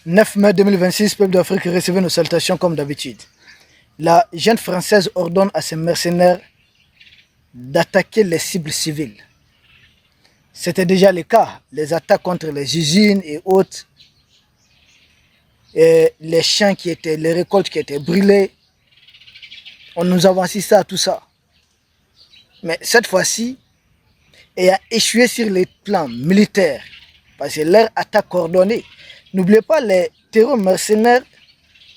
9 mai 2026, peuple d'Afrique, recevez nos salutations comme d'habitude. La junte française ordonne à ses mercenaires d'attaquer les cibles civiles. C'était déjà le cas, les attaques contre les usines et autres, et les champs les récoltes qui étaient brûlées. Nous avons assisté à tout ça. Mais cette fois-ci, il a échoué sur les plans militaires, parce que leur attaque coordonnée. N'oubliez pas les terroristes mercenaires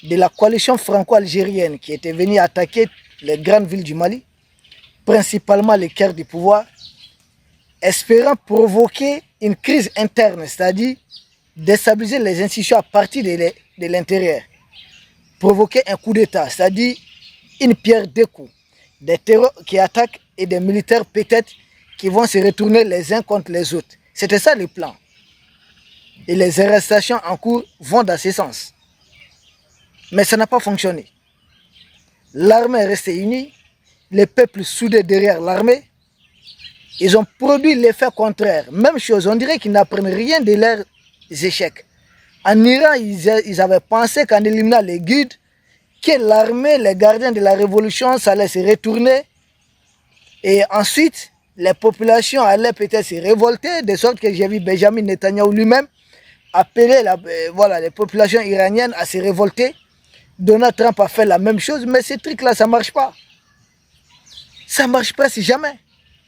de la coalition franco-algérienne qui étaient venus attaquer les grandes villes du Mali, principalement les cœurs du pouvoir, espérant provoquer une crise interne, c'est-à-dire déstabiliser les institutions à partir de l'intérieur, provoquer un coup d'État, c'est-à-dire une pierre deux coups, des terroristes qui attaquent et des militaires peut-être qui vont se retourner les uns contre les autres. C'était ça le plan. Et les arrestations en cours vont dans ce sens. Mais ça n'a pas fonctionné. L'armée est restée unie, les peuples soudés derrière l'armée. Ils ont produit l'effet contraire. Même chose, on dirait qu'ils n'apprennent rien de leurs échecs. En Iran, ils avaient pensé qu'en éliminant les guides, que l'armée, les gardiens de la révolution, ça allait se retourner. Et ensuite, les populations allaient peut-être se révolter, de sorte que j'ai vu Benjamin Netanyahu lui-même appeler les populations iraniennes à se révolter. Donald Trump a fait la même chose, mais ce truc-là, ça ne marche pas. Ça ne marche pas si jamais.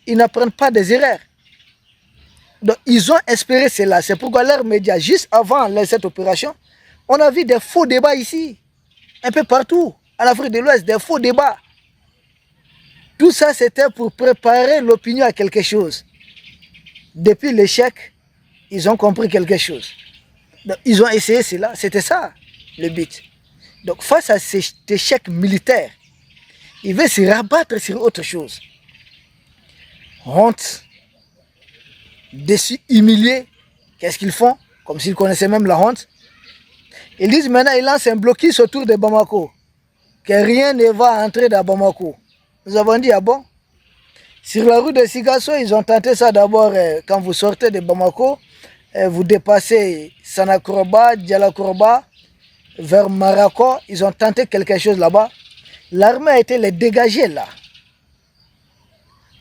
Ils n'apprennent pas des erreurs. Donc, ils ont espéré cela. C'est pourquoi leurs médias, juste avant cette opération, on a vu des faux débats ici, un peu partout, en Afrique de l'Ouest, des faux débats. Tout ça, c'était pour préparer l'opinion à quelque chose. Depuis l'échec, ils ont compris quelque chose. Donc, ils ont essayé cela, c'était ça le but. Donc, face à cet échec militaire, ils veulent se rabattre sur autre chose. Honte, déçus, humiliés. Qu'est-ce qu'ils font? Comme s'ils connaissaient même la honte. Ils disent maintenant, ils lancent un blocus autour de Bamako. Que rien ne va entrer dans Bamako. Nous avons dit, ah bon? Sur la rue de Sigasso, ils ont tenté ça d'abord quand vous sortez de Bamako. Vous dépassez Sanakoroba, Dialakoroba, vers Marako. Ils ont tenté quelque chose là-bas. L'armée a été les dégager là.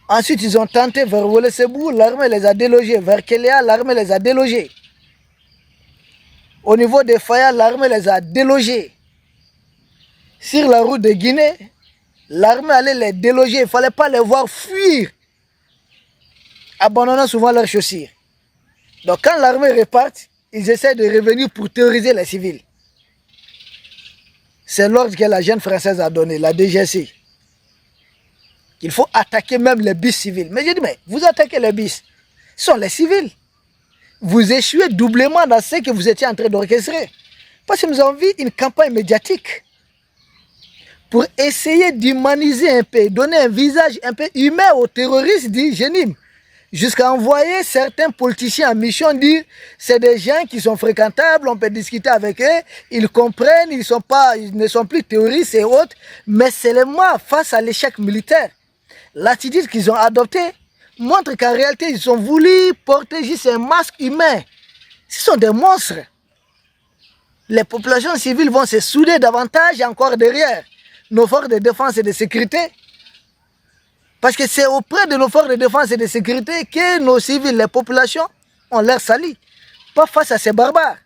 Ensuite, ils ont tenté vers Wolesebou, l'armée les a délogés. Vers Kéléa, l'armée les a délogés. Au niveau de Faya, l'armée les a délogés. Sur la route de Guinée, l'armée allait les déloger. Il ne fallait pas les voir fuir, abandonnant souvent leurs chaussures. Donc quand l'armée repart, ils essaient de revenir pour terroriser les civils. C'est l'ordre que la jeune française a donné, la DGC. Il faut attaquer même les bus civils. Mais je dis, mais vous attaquez les bus, ce sont les civils. Vous échouez doublement dans ce que vous étiez en train d'orchestrer. Parce que nous avons vu une campagne médiatique pour essayer d'humaniser un peu, donner un visage un peu humain aux terroristes du Génime. Jusqu'à envoyer certains politiciens en mission dire c'est des gens qui sont fréquentables, on peut discuter avec eux, ils comprennent, ils ne sont plus terroristes et autres, mais seulement face à l'échec militaire. L'attitude qu'ils ont adoptée montre qu'en réalité, ils ont voulu porter juste un masque humain. Ce sont des monstres. Les populations civiles vont se souder davantage encore derrière nos forces de défense et de sécurité. Parce que c'est auprès de nos forces de défense et de sécurité que nos civils, les populations, ont l'air sali. Pas face à ces barbares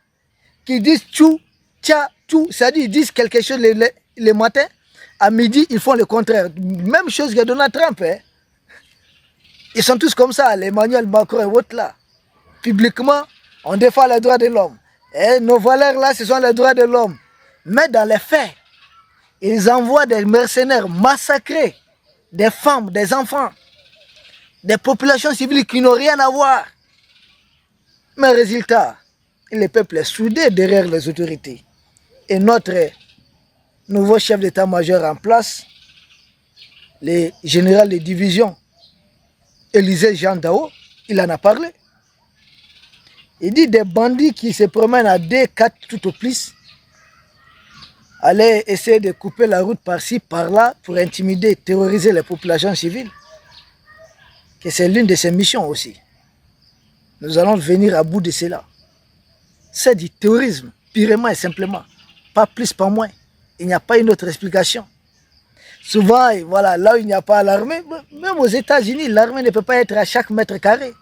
qui disent tchou, tcha, tchou. C'est-à-dire ils disent quelque chose le matin, à midi, ils font le contraire. Même chose que Donald Trump. Hein. Ils sont tous comme ça, Emmanuel Macron et autres là. Publiquement, on défend les droits de l'homme. Et nos valeurs là, ce sont les droits de l'homme. Mais dans les faits, ils envoient des mercenaires massacrer des femmes, des enfants, des populations civiles qui n'ont rien à voir. Mais résultat, le peuple est soudé derrière les autorités. Et notre nouveau chef d'état-major en place, le général de division, Élisée Jean Dao, il en a parlé. Il dit des bandits qui se promènent à 2, 4 tout au plus, allaient essayer de couper la route par-ci, par-là, pour intimider, terroriser les populations civiles. Que c'est l'une de ses missions aussi. Nous allons venir à bout de cela. C'est du terrorisme. purement et simplement. Pas plus, pas moins. Il n'y a pas une autre explication. Souvent, voilà, là où il n'y a pas l'armée, même aux États-Unis, l'armée ne peut pas être à chaque mètre carré.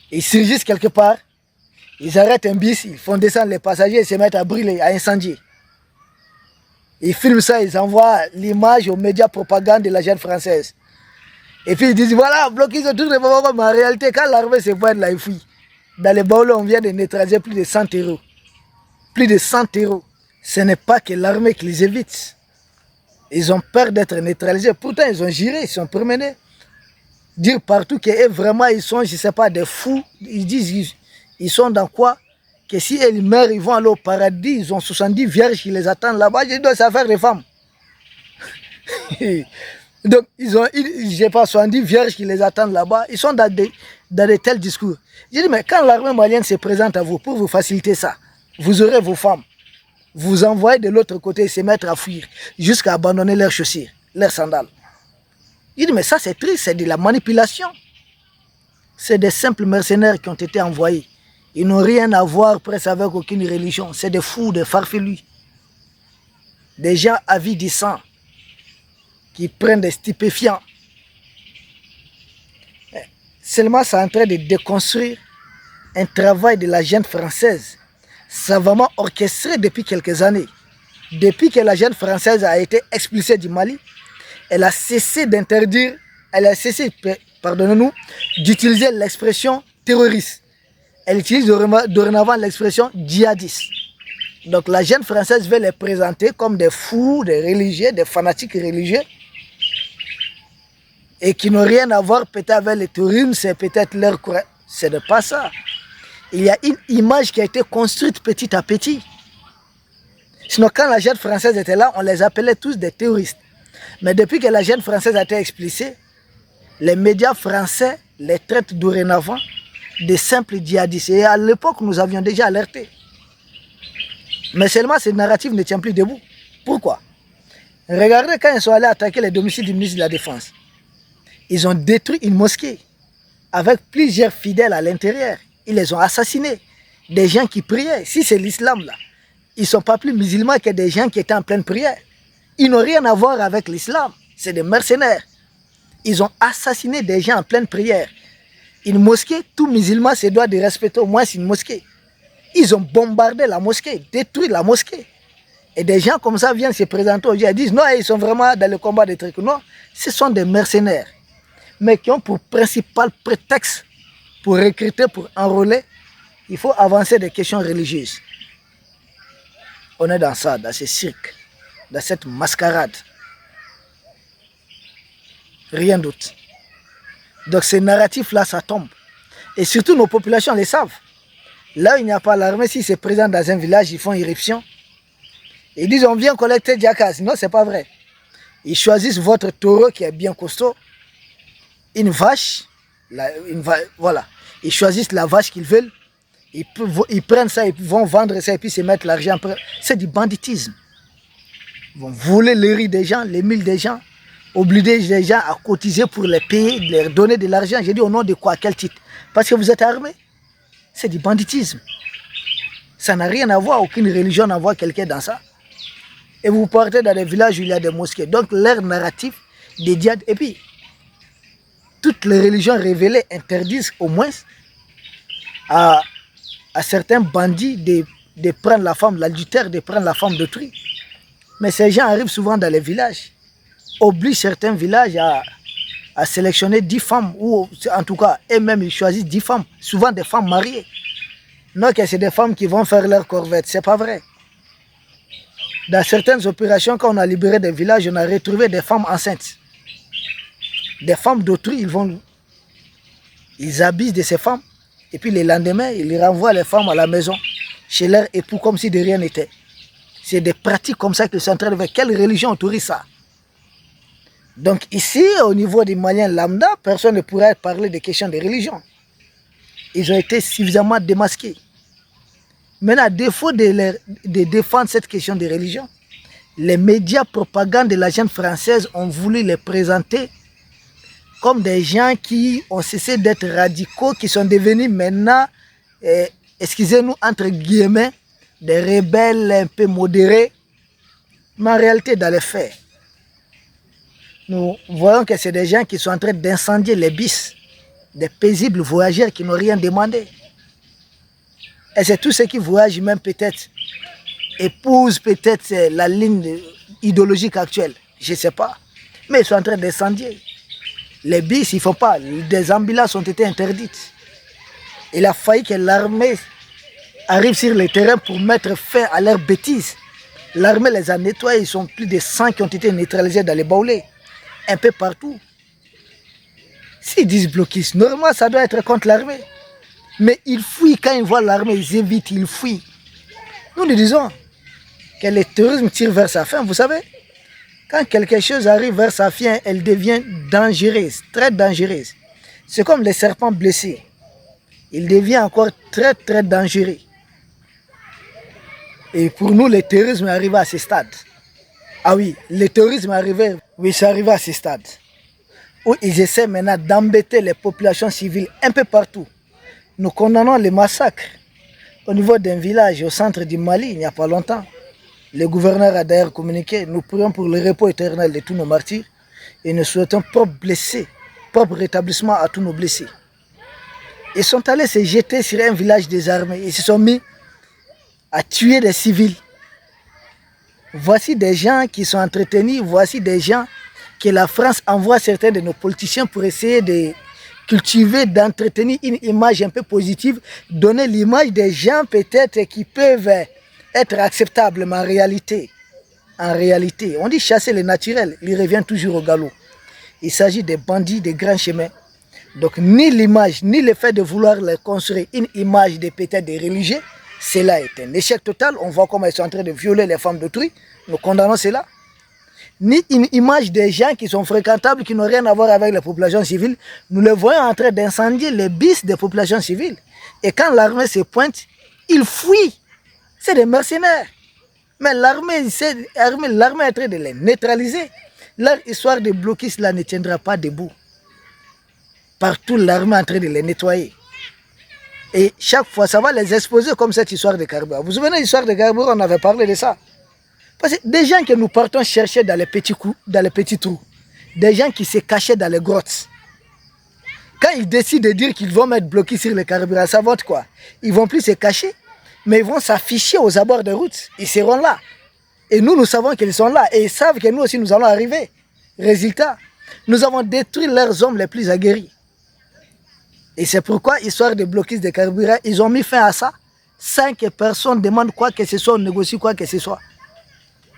Ils surgissent quelque part, ils arrêtent un bus, ils font descendre les passagers et se mettent à brûler, à incendier. Ils filment ça, ils envoient l'image aux médias propagande de la jeune française. Et puis ils disent, voilà, bloqués sur tout le monde. Mais en réalité, quand l'armée se pointe là, ils fuient. Dans les baoulés, on vient de neutraliser plus de 100 héros. Plus de 100 héros. Ce n'est pas que l'armée qui les évite. Ils ont peur d'être neutralisés. Pourtant, ils ont géré, ils sont promenés. Dire partout que vraiment, ils sont, je ne sais pas, des fous. Ils disent, ils sont dans quoi? Que si ils meurent, ils vont aller au paradis. Ils ont 70 vierges qui les attendent là-bas. Je dis, c'est affaire des femmes. Donc, ils ont, je sais pas, 70 vierges qui les attendent là-bas. Ils sont dans de tels discours. Je dis, mais quand l'armée malienne se présente à vous pour vous faciliter ça, vous aurez vos femmes. Vous envoyez de l'autre côté et se mettre à fuir jusqu'à abandonner leurs chaussures, leurs sandales. Il dit, mais ça c'est triste, c'est de la manipulation. C'est des simples mercenaires qui ont été envoyés. Ils n'ont rien à voir presque avec aucune religion. C'est des fous, des farfelus. Des gens avidissants qui prennent des stupéfiants. Seulement, c'est en train de déconstruire un travail de la jeune française savamment orchestré depuis quelques années. Depuis que la jeune française a été expulsée du Mali, elle a cessé d'interdire, elle a cessé, pardonnez-nous, d'utiliser l'expression terroriste. Elle utilise dorénavant l'expression djihadiste. Donc la jeune française veut les présenter comme des fous, des religieux, des fanatiques religieux, et qui n'ont rien à voir peut-être avec le terrorisme, c'est peut-être leur courage. Ce n'est pas ça. Il y a une image qui a été construite petit à petit. Sinon, quand la jeune française était là, on les appelait tous des terroristes. Mais depuis que la jeune française a été expulsée, les médias français les traitent dorénavant de simples djihadistes. Et à l'époque, nous avions déjà alerté. Mais seulement, ce narratif ne tient plus debout. Pourquoi? Regardez quand ils sont allés attaquer les domiciles du ministre de la Défense. Ils ont détruit une mosquée avec plusieurs fidèles à l'intérieur. Ils les ont assassinés. Des gens qui priaient. Si c'est l'islam là, ils ne sont pas plus musulmans que des gens qui étaient en pleine prière. Ils n'ont rien à voir avec l'islam. C'est des mercenaires. Ils ont assassiné des gens en pleine prière. Une mosquée, tout musulman se doit de respecter au moins une mosquée. Ils ont bombardé la mosquée, détruit la mosquée. Et des gens comme ça viennent se présenter aujourd'hui et disent non, ils sont vraiment dans le combat des trucs. Non, ce sont des mercenaires. Mais qui ont pour principal prétexte pour recruter, pour enrôler, il faut avancer des questions religieuses. On est dans ça, dans ce cirque, dans cette mascarade. Rien d'autre. Donc ces narratifs-là, ça tombe. Et surtout, nos populations les savent. Là où il n'y a pas l'armée, s'ils se présentent dans un village, ils font irruption. Ils disent, on vient collecter Diakas. Non, ce n'est pas vrai. Ils choisissent votre taureau qui est bien costaud, une vache, voilà. Ils choisissent la vache qu'ils veulent, ils prennent ça, ils vont vendre ça et puis se mettre l'argent. C'est du banditisme. Ils vont voler le riz des gens, les milles des gens, obliger les gens à cotiser pour les payer, leur donner de l'argent. J'ai dit au nom de quoi, à quel titre? Parce que vous êtes armés. C'est du banditisme. Ça n'a rien à voir, aucune religion n'envoie quelqu'un dans ça. Et vous partez dans des villages où il y a des mosquées. Donc leur narratif des djihad. Et puis, toutes les religions révélées interdisent au moins à certains bandits de prendre la femme, l'adultère, de prendre la femme d'autrui. Mais ces gens arrivent souvent dans les villages, obligent certains villages à sélectionner 10 femmes, ou en tout cas, eux-mêmes, ils choisissent 10 femmes, souvent des femmes mariées. Non que c'est des femmes qui vont faire leur corvette, c'est pas vrai. Dans certaines opérations, quand on a libéré des villages, on a retrouvé des femmes enceintes. Des femmes d'autrui, ils abusent de ces femmes. Et puis le lendemain, ils renvoient les femmes à la maison, chez leur époux, comme si de rien n'était. C'est des pratiques comme ça qu'ils sont en train de faire. Quelle religion autorise ça? Donc ici, au niveau des Maliens lambda, personne ne pourrait parler des questions de religion. Ils ont été suffisamment démasqués. Maintenant, à défaut de défendre cette question de religion, les médias propagande de la jeune française ont voulu les présenter comme des gens qui ont cessé d'être radicaux, qui sont devenus maintenant, excusez-nous, entre guillemets, des rebelles un peu modérés, mais en réalité, dans les faits, nous voyons que c'est des gens qui sont en train d'incendier les bus, des paisibles voyageurs qui n'ont rien demandé. Et c'est tous ceux qui voyagent, même peut-être, épousent peut-être la ligne idéologique actuelle. Je ne sais pas. Mais ils sont en train d'incendier. Les bus, ils ne font pas. Des ambulances ont été interdites. Il a fallu que l'armée arrive sur le terrain pour mettre fin à leurs bêtises. L'armée les a nettoyés. Ils sont plus de 100 qui ont été neutralisés dans les baoulés. Un peu partout. S'ils disent bloquistes, normalement ça doit être contre l'armée. Mais ils fuient quand ils voient l'armée, ils évitent, ils fuient. Nous nous disons que le terrorisme tire vers sa fin, vous savez. Quand quelque chose arrive vers sa fin, elle devient dangereuse, très dangereuse. C'est comme les serpents blessés. Il devient encore très très dangereux. Et pour nous, le terrorisme est arrivé à ce stade. Ah oui, le terrorisme est arrivé, oui, c'est arrivé à ce stade. Où ils essaient maintenant d'embêter les populations civiles un peu partout. Nous condamnons les massacres au niveau d'un village au centre du Mali il n'y a pas longtemps. Le gouverneur a d'ailleurs communiqué, nous prions pour le repos éternel de tous nos martyrs et nous souhaitons propre blessés, propre rétablissement à tous nos blessés. Ils sont allés se jeter sur un village désarmé, ils se sont mis à tuer des civils. Voici des gens qui sont entretenus, voici des gens que la France envoie certains de nos politiciens pour essayer de cultiver, d'entretenir une image un peu positive, donner l'image des gens peut-être qui peuvent être acceptables, mais en réalité, on dit chasser le naturel, il revient toujours au galop. Il s'agit des bandits, des grands chemins. Donc ni l'image, ni le fait de vouloir leur construire une image de peut-être des religieux, cela est un échec total. On voit comment ils sont en train de violer les femmes d'autrui. Nous condamnons cela. Ni une image des gens qui sont fréquentables, qui n'ont rien à voir avec la population civile. Nous les voyons en train d'incendier les bis des populations civiles. Et quand l'armée se pointe, ils fuient. C'est des mercenaires. Mais l'armée est en train de les neutraliser. Leur histoire de blocus là ne tiendra pas debout. Partout, l'armée est en train de les nettoyer. Et chaque fois, ça va les exposer comme cette histoire de carburant. Vous vous souvenez de l'histoire de carburant, on avait parlé de ça. Parce que des gens que nous partons chercher dans les petits coups, dans les petits trous, des gens qui se cachaient dans les grottes, quand ils décident de dire qu'ils vont mettre bloqué sur le carburant, ça va être quoi? Ils ne vont plus se cacher, mais ils vont s'afficher aux abords de route. Ils seront là. Et nous savons qu'ils sont là. Et ils savent que nous aussi, nous allons arriver. Résultat, nous avons détruit leurs hommes les plus aguerris. Et c'est pourquoi, histoire de blocus de carburant, ils ont mis fin à ça. Sans que personne demande quoi que ce soit, on négocie quoi que ce soit.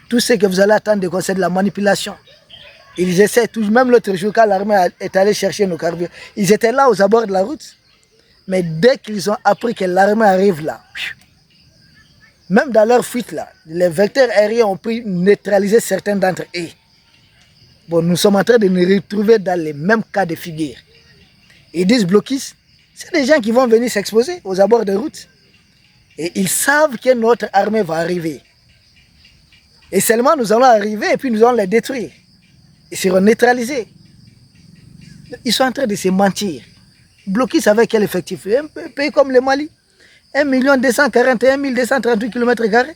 Tout ce que vous allez attendre, c'est de la manipulation. Ils essaient, même l'autre jour, quand l'armée est allée chercher nos carburants, ils étaient là aux abords de la route. Mais dès qu'ils ont appris que l'armée arrive là, même dans leur fuite là, les vecteurs aériens ont pu neutraliser certains d'entre eux. Bon, nous sommes en train de nous retrouver dans les mêmes cas de figure. Ils disent blocus, c'est des gens qui vont venir s'exposer aux abords de route. Et ils savent que notre armée va arriver. Et seulement nous allons arriver et puis nous allons les détruire. Ils seront neutralisés. Ils sont en train de se mentir. Blocus avec quel effectif? Un pays comme le Mali. 1 241 238 km².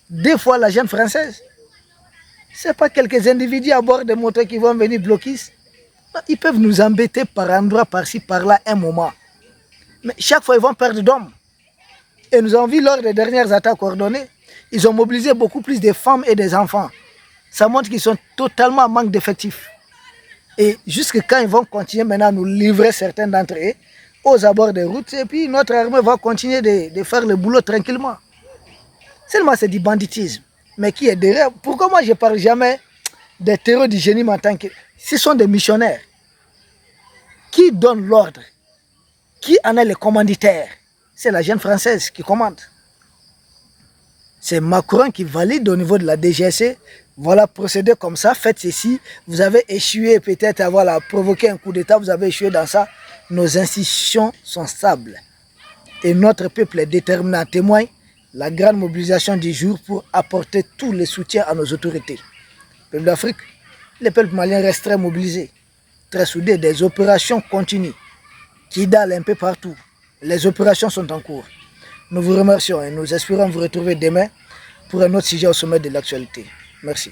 Deux fois la jeune française. Ce n'est pas quelques individus à bord de motos qui vont venir bloquer. Ils peuvent nous embêter par endroits, par-ci, par-là, un moment. Mais chaque fois, ils vont perdre d'hommes. Et nous avons vu lors des dernières attaques coordonnées, ils ont mobilisé beaucoup plus de femmes et des enfants. Ça montre qu'ils sont totalement en manque d'effectifs. Et jusque quand ils vont continuer maintenant à nous livrer certains d'entre eux aux abords des routes, et puis notre armée va continuer de faire le boulot tranquillement. Seulement c'est du banditisme. Mais qui est derrière? Pourquoi moi je ne parle jamais des terreurs du génie en tant que... Ce sont des missionnaires. Qui donne l'ordre? Qui en est le commanditaire? C'est la jeune française qui commande. C'est Macron qui valide au niveau de la DGSE. Voilà, procédez comme ça, faites ceci. Vous avez échoué peut-être à voilà, provoquer un coup d'État, vous avez échoué dans ça. Nos institutions sont stables. Et notre peuple est déterminé à témoigner la grande mobilisation du jour pour apporter tout le soutien à nos autorités. Le peuple d'Afrique, le peuple malien reste très mobilisé, très soudé. Des opérations continuent, qui dalent un peu partout. Les opérations sont en cours. Nous vous remercions et nous espérons vous retrouver demain pour un autre sujet au sommet de l'actualité. Merci.